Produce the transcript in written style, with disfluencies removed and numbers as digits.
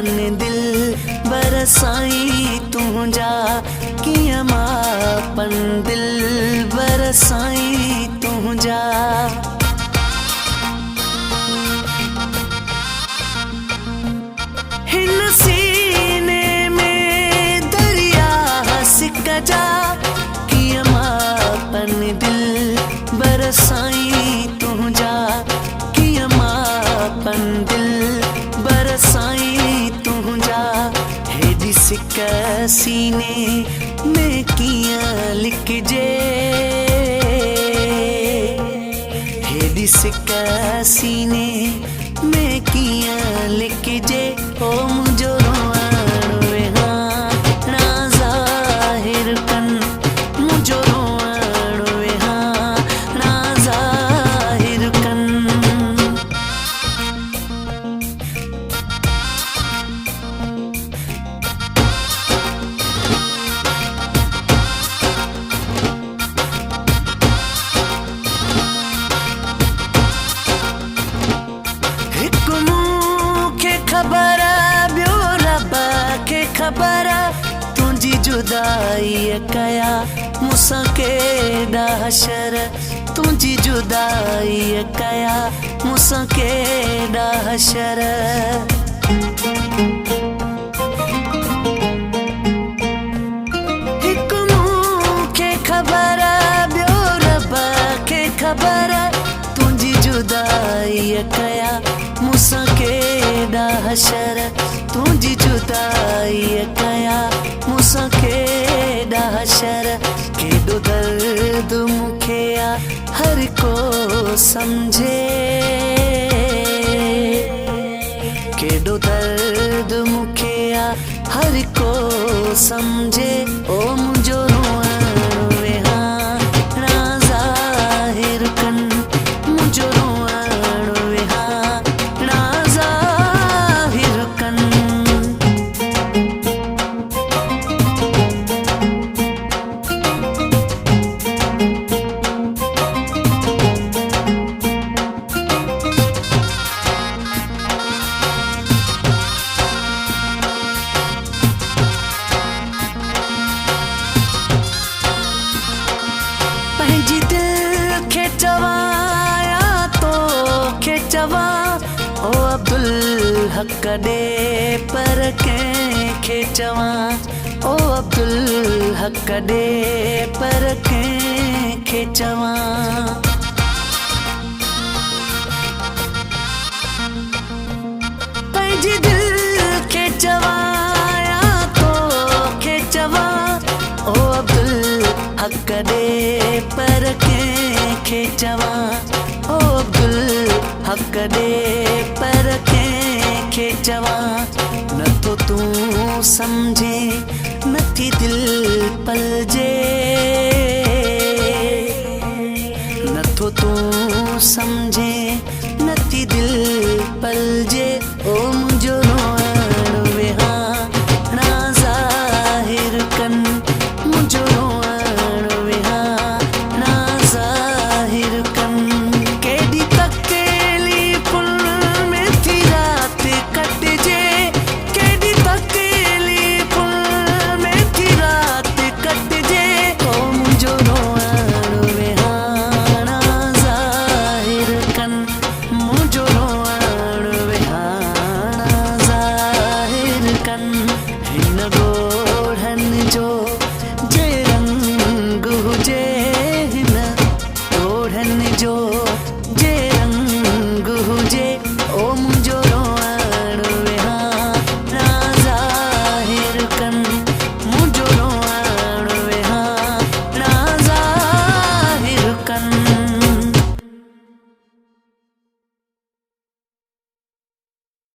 पन दिल बरसाई तुझा किया मां पन दिल बरसाई तुझा हिन सीने में दरिया सिक जा किया मां पन दिल बरसाई तुझा किया मां पन दिल बरसाई तुझा हेडी सिक सीने में किया लिख जे हेडी सिक सीने में किया लिख जे ओ मुझो रोअण वेहां ना ज़ाहिर कन मुझो रोअण वेहां ना ज़ाहिर कन खबर बियो रब के खबर तुझी जुदाई कया मुसां केॾा हशर तुझी जुदाई कया मुसां केॾा हशर हिकु मूंखे खबर बियो रब के खबर तुझी जुदाई कया मुसां केॾा हशर तुझी जुदाई कया मुसां केॾा हशर केॾो दर्द मूंखे आ हर को समझे केॾो दर्द मूंखे आ हर को समझे ओ मुंहिंजो रोअण वेहां ना ज़ाहिर कन मुंहिंजो रोअण वेहां ना ज़ाहिर कन पंहिंजी दिल खे चवां या तोखे चवां ओ अब्दुल हक़ ॾे पर कंहिंखे चवां ओ अब्दुल हक़ ॾे पर कंहिंखे चवां पंहिंजी दिल खे चवां या तोखे चवां ओ अब्दुल हक़ ॾे पर कंहिंखे चवां ओ अब्दुल हक़ ॾे पर कंहिंखे चवां नथो तूं सम्झे नथी दिल पलजे नथो तूं सम्झे नथी दिल पलजे